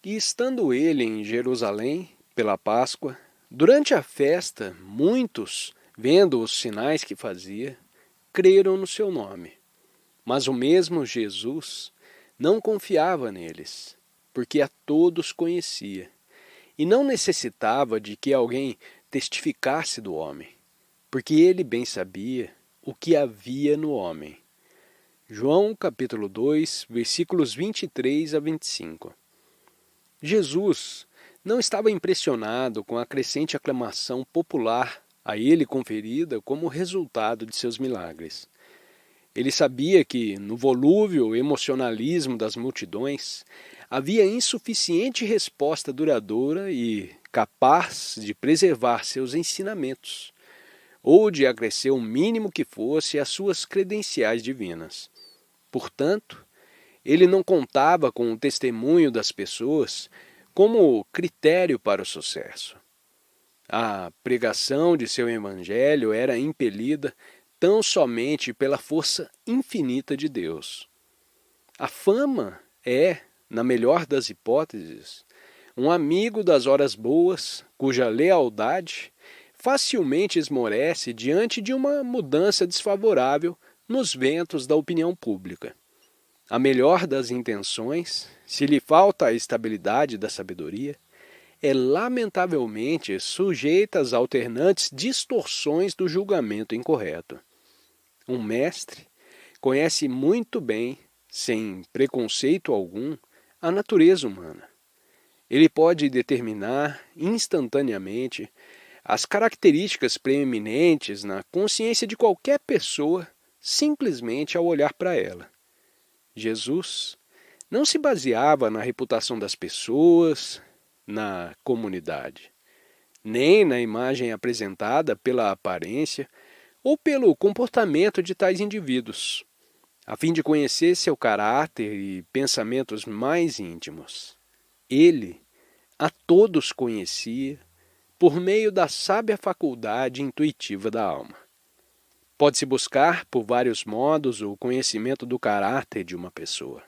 E estando ele em Jerusalém pela Páscoa, durante a festa, muitos, vendo os sinais que fazia, creram no seu nome. Mas o mesmo Jesus não confiava neles, porque a todos conhecia, e não necessitava de que alguém testificasse do homem, porque ele bem sabia o que havia no homem. João capítulo 2, versículos 23 a 25. Jesus não estava impressionado com a crescente aclamação popular a ele conferida como resultado de seus milagres. Ele sabia que, no volúvel emocionalismo das multidões, havia insuficiente resposta duradoura e capaz de preservar seus ensinamentos, ou de acrescer o mínimo que fosse às suas credenciais divinas. Portanto, ele não contava com o testemunho das pessoas como critério para o sucesso. A pregação de seu evangelho era impelida tão somente pela força infinita de Deus. A fama é, na melhor das hipóteses, um amigo das horas boas, cuja lealdade facilmente esmorece diante de uma mudança desfavorável nos ventos da opinião pública. A melhor das intenções, se lhe falta a estabilidade da sabedoria, é lamentavelmente sujeita às alternantes distorções do julgamento incorreto. Um mestre conhece muito bem, sem preconceito algum, a natureza humana. Ele pode determinar instantaneamente as características preeminentes na consciência de qualquer pessoa simplesmente ao olhar para ela. Jesus não se baseava na reputação das pessoas, na comunidade, nem na imagem apresentada pela aparência ou pelo comportamento de tais indivíduos, a fim de conhecer seu caráter e pensamentos mais íntimos. Ele a todos conhecia por meio da sábia faculdade intuitiva da alma. Pode-se buscar, por vários modos, o conhecimento do caráter de uma pessoa.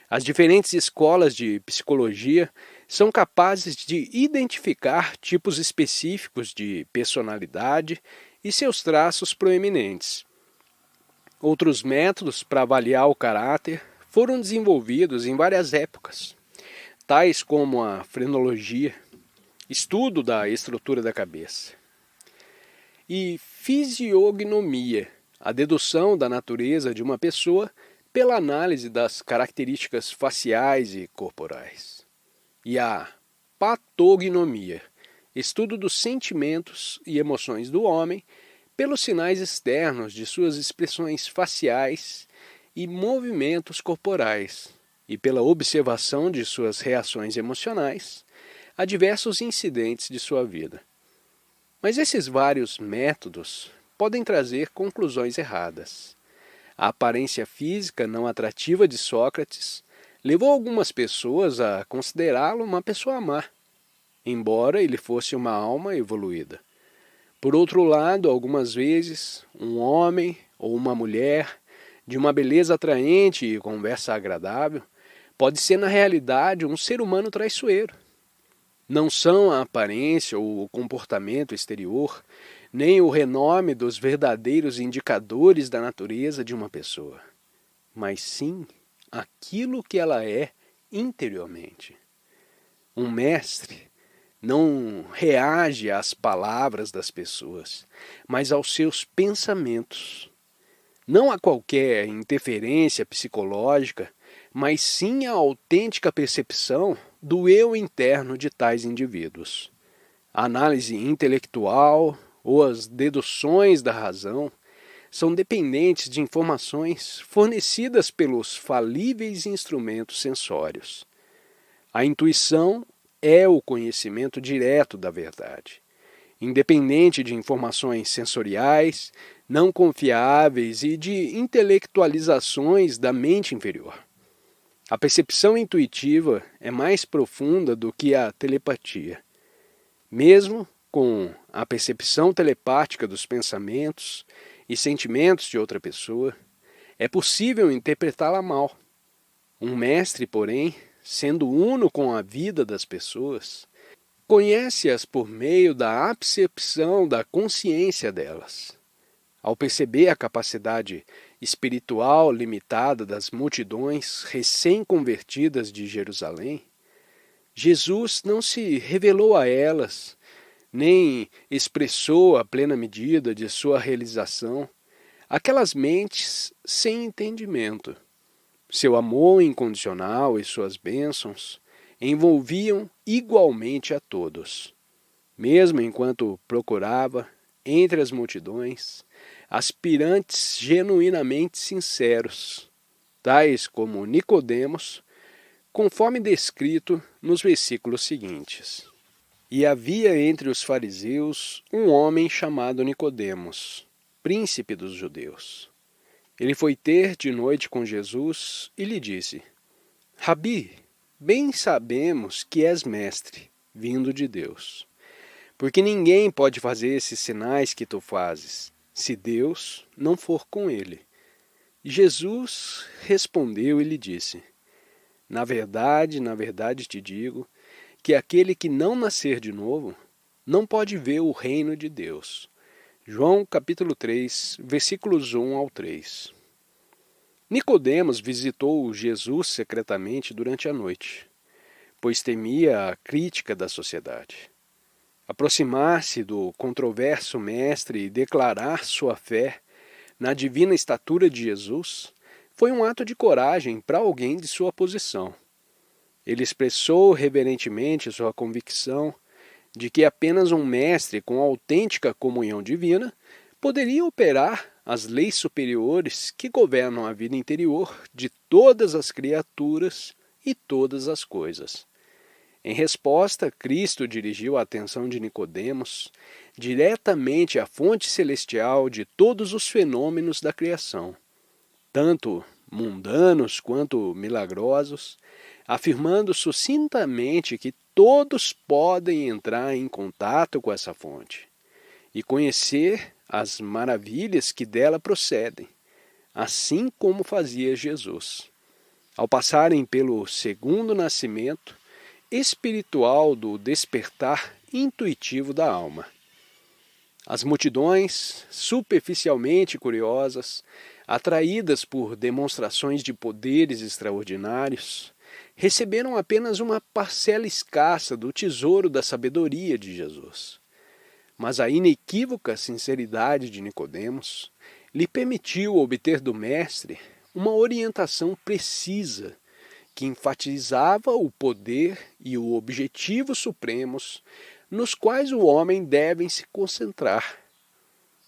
As diferentes escolas de psicologia são capazes de identificar tipos específicos de personalidade e seus traços proeminentes. Outros métodos para avaliar o caráter foram desenvolvidos em várias épocas, tais como a frenologia, estudo da estrutura da cabeça, e fisiognomia, a dedução da natureza de uma pessoa pela análise das características faciais e corporais, e a patognomia, estudo dos sentimentos e emoções do homem pelos sinais externos de suas expressões faciais e movimentos corporais, e pela observação de suas reações emocionais a diversos incidentes de sua vida. Mas esses vários métodos podem trazer conclusões erradas. A aparência física não atrativa de Sócrates levou algumas pessoas a considerá-lo uma pessoa má, embora ele fosse uma alma evoluída. Por outro lado, algumas vezes, um homem ou uma mulher de uma beleza atraente e conversa agradável pode ser na realidade um ser humano traiçoeiro. Não são a aparência ou o comportamento exterior, nem o renome dos verdadeiros indicadores da natureza de uma pessoa, mas sim aquilo que ela é interiormente. Um mestre não reage às palavras das pessoas, mas aos seus pensamentos. Não a qualquer interferência psicológica, mas sim a autêntica percepção do eu interno de tais indivíduos. A análise intelectual ou as deduções da razão são dependentes de informações fornecidas pelos falíveis instrumentos sensórios. A intuição é o conhecimento direto da verdade, independente de informações sensoriais, não confiáveis e de intelectualizações da mente inferior. A percepção intuitiva é mais profunda do que a telepatia. Mesmo com a percepção telepática dos pensamentos e sentimentos de outra pessoa, é possível interpretá-la mal. Um mestre, porém, sendo uno com a vida das pessoas, conhece-as por meio da apercepção da consciência delas. Ao perceber a capacidade espiritual limitada das multidões recém-convertidas de Jerusalém, Jesus não se revelou a elas, nem expressou a plena medida de sua realização aquelas mentes sem entendimento. Seu amor incondicional e suas bênçãos envolviam igualmente a todos. Mesmo enquanto procurava, entre as multidões, aspirantes genuinamente sinceros, tais como Nicodemos, conforme descrito nos versículos seguintes. E havia entre os fariseus um homem chamado Nicodemos, príncipe dos judeus. Ele foi ter de noite com Jesus e lhe disse: Rabi, bem sabemos que és mestre, vindo de Deus, porque ninguém pode fazer esses sinais que tu fazes, se Deus não for com ele. E Jesus respondeu e lhe disse: na verdade te digo, que aquele que não nascer de novo, não pode ver o reino de Deus. João capítulo 3, versículos 1 ao 3. Nicodemos visitou Jesus secretamente durante a noite, pois temia a crítica da sociedade. Aproximar-se do controverso mestre e declarar sua fé na divina estatura de Jesus foi um ato de coragem para alguém de sua posição. Ele expressou reverentemente sua convicção de que apenas um mestre com autêntica comunhão divina poderia operar as leis superiores que governam a vida interior de todas as criaturas e todas as coisas. Em resposta, Cristo dirigiu a atenção de Nicodemos diretamente à fonte celestial de todos os fenômenos da criação, tanto mundanos quanto milagrosos, afirmando sucintamente que todos podem entrar em contato com essa fonte e conhecer as maravilhas que dela procedem, assim como fazia Jesus. Ao passarem pelo segundo nascimento espiritual do despertar intuitivo da alma. As multidões, superficialmente curiosas, atraídas por demonstrações de poderes extraordinários, receberam apenas uma parcela escassa do tesouro da sabedoria de Jesus. Mas a inequívoca sinceridade de Nicodemos lhe permitiu obter do Mestre uma orientação precisa que enfatizava o poder e o objetivo supremos nos quais o homem deve se concentrar.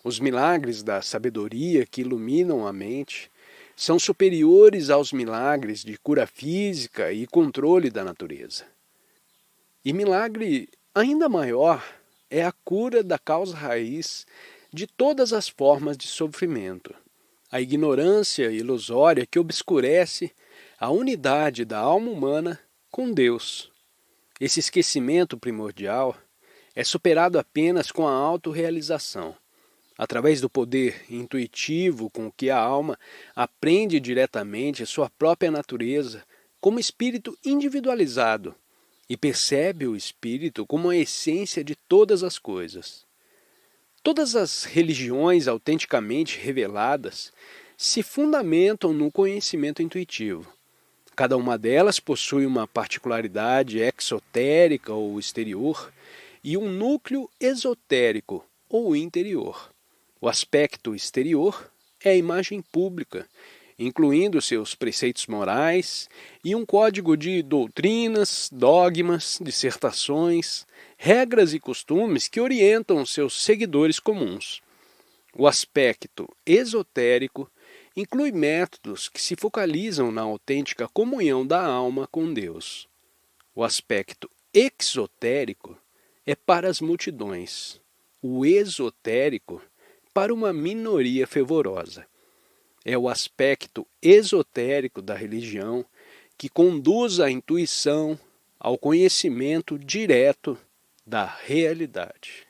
Os milagres da sabedoria que iluminam a mente são superiores aos milagres de cura física e controle da natureza. E milagre ainda maior é a cura da causa raiz de todas as formas de sofrimento, a ignorância ilusória que obscurece a unidade da alma humana com Deus. Esse esquecimento primordial é superado apenas com a autorrealização, através do poder intuitivo com que a alma aprende diretamente sua própria natureza como espírito individualizado e percebe o espírito como a essência de todas as coisas. Todas as religiões autenticamente reveladas se fundamentam no conhecimento intuitivo. Cada uma delas possui uma particularidade exotérica ou exterior e um núcleo esotérico ou interior. O aspecto exterior é a imagem pública, incluindo seus preceitos morais e um código de doutrinas, dogmas, dissertações, regras e costumes que orientam seus seguidores comuns. O aspecto esotérico inclui métodos que se focalizam na autêntica comunhão da alma com Deus. O aspecto exotérico é para as multidões, o esotérico para uma minoria fervorosa. É o aspecto esotérico da religião que conduz à intuição, ao conhecimento direto da realidade.